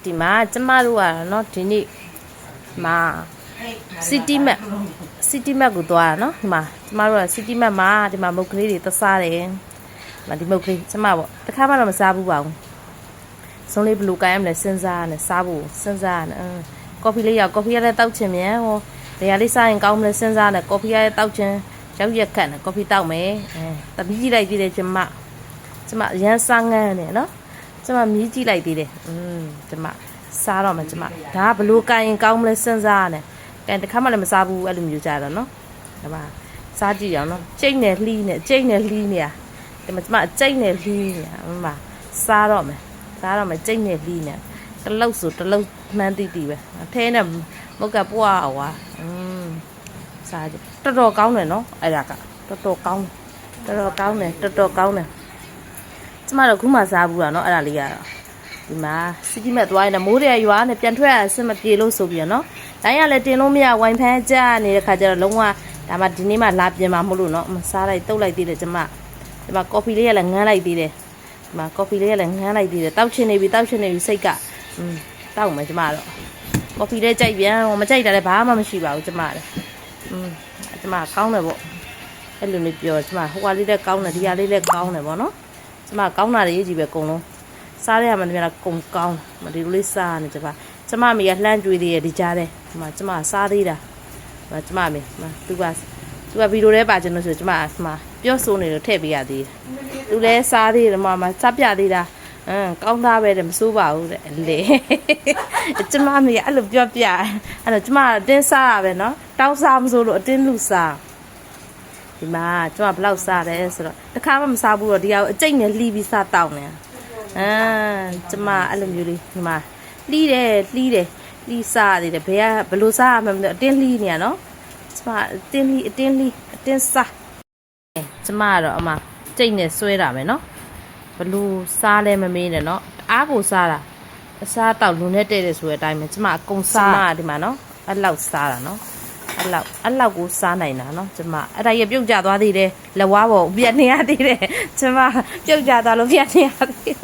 ဒီမှာကျမတို့ကတော့เนาะဒီနေ့မှာ City Map ကိုသွားတာเนาะဒီမှာကျမတို့က City Map မှာဒီမှာမုတ်ကလေးတွေသစားတယ်။ဒီမုတ်ကလေးကျမပေါ့တခါမှတော့မစားဘူးပါဘူး။ဆုံးလေးဘလူးကိုင်းရမလဲစဉ်းစားနေစားဖို့စဉ်းစားနေကော်ဖီလေးရောက်ကော်ဖီရတဲ့တောက်ချင်မြန်ဟောနေရာလေးစားရင်ကောင်းမလဲစဉ်းစားနေကော်ဖီရတဲ့တောက်ချင်ရောက်ရက်ခတ်နေကော်ဖီတောက်မယ်တပီးကြည့်လိုက်သေးတယ်ကျမရမ်းစားငန်းနေเนาะကျမမြည်ကြည့်လိုက်သေးတယ်ကျမစားတော့မှကျမဒါကဘလူးကိုင်းရင်ကောင်းမလဲစဉ်းစားနေကန်တခါမှလည်းမစားဘူးအဲ့လိုမျိုးကြတော့เนาะဒါပါစားကြည့်အောင်เนาะကျိတ်နဲ့လှီးနဲ့ကျိတ်နဲ့လှီးနေဒီမှာကျမကျိတ်နဲ့လှီးနေတာစားတော့မယ်ကျိတ်နဲ့လှီးနေတလုတ်ဆိုတလုတ်မှန်းတိပဲအထဲနဲ့မုတ်ကပွားအောင်စားကြတော်တော်ကောင်းတယ်เนาะအဲ့ဒါကတော်တော်ကောင်းတယ်ကျမတို့ခုမှစားဘူးတာเนาะအဲ့ဒါလေးကတော့ဒီမှာစီတီမက်သွားရင်မိုးရရွာနဲ့ပြန်ထွက်ရအဆင်မပြေလို့ဆိုပြီးတော့เนาะတိုင်းရလည်းတင်လို့မရဝိုင်ဖန်းကြနေတဲ့ခါကျတော့လုံးဝဒါမှဒီနေ့မှလာပြင်မှာမဟုတ်လို့เนาะစားလိုက်တုတ်လိုက်သေးတယ်ကျမဒီမှာကော်ဖီလေးရလည်းငန်းလိုက်သေးတယ်ဒီမှာကော်ဖီလေးရလည်းငန်းလိုက်သေးတယ်တောက်ချင်နေပြီစိတ်ကတောက်မယ်ကျမတော့ကော်ဖီလေးကြိုက်ပြန်မကြိုက်တာလည်းဘာမှမရှိပါဘူးကျမလည်းကျမကောင်းတယ်ပေါ့အဲ့လိုမျိုးပြောကျမဟိုကလေးလည်းကောင်းတယ်ဒီကလေးလည်းကောင်းတယ်ပေါ့နော်ကျမကောင်းတာတွေကြီးပဲအကုန်လုံးစားရမှတည်းကကုန်ကောင်းဒီလိုလေးစားနေကျမမေကလှမ်းကြွေးသေးရဲ့ဒီကြားထဲဒီမှာကျမစားသေးတာကျမမေသူကဗီဒီယိုထဲပါချင်လို့ဆိုကျမပြောဆိုနေလို့ထည့်ပေးရသေးတယ်သူလည်းစားသေးတယ်စားပြသေးတာကောင်းသားပဲတဲ့မစိုးပါဘူးတဲ့လေကျမမေကအဲ့လိုပြောပြအဲ့တော့ကျမအတင်းစားတာပဲเนาะတောင်းစားမစိုးလို့အတင်းလူစားဒီမှာကျမဘယ်လောက်စားတယ်ဆိုတော့တခါမှမစားဘူးတော့ဒီကအကျိတ်နဲ့လှီးပြီးစားတောင်းနေကျမအဲ့လိုမျိုးလေးဒီမှာလှီးတယ်လှီးစားသေးတယ်ဘယ်လိုစားရမလဲအတင်းလှီးနေရနော်ကျမအတင်းစားကျမကတော့အမကျိတ်နဲ့ဆွဲတာမယ်နော်ဘလို့စားလဲမမေးနဲ့နော်အားကိုစားတာအစားတောက်လူနဲ့တဲ့တယ်ဆိုတဲ့အတိုင်းပဲကျမအကုန်စားဒီမှာနော်အဲ့လောက်စားတာနော်အဲ့လောက်ကိုစားနိုင်တာနော်ကျမအဲ့ဒါရပြုတ်ကျသွားသေးတယ်လက်ဝါးပေါ်ပြတ်နေရသေးတယ်ကျမပြုတ်ကျသွားလို့ပြတ်နေရသေးတယ်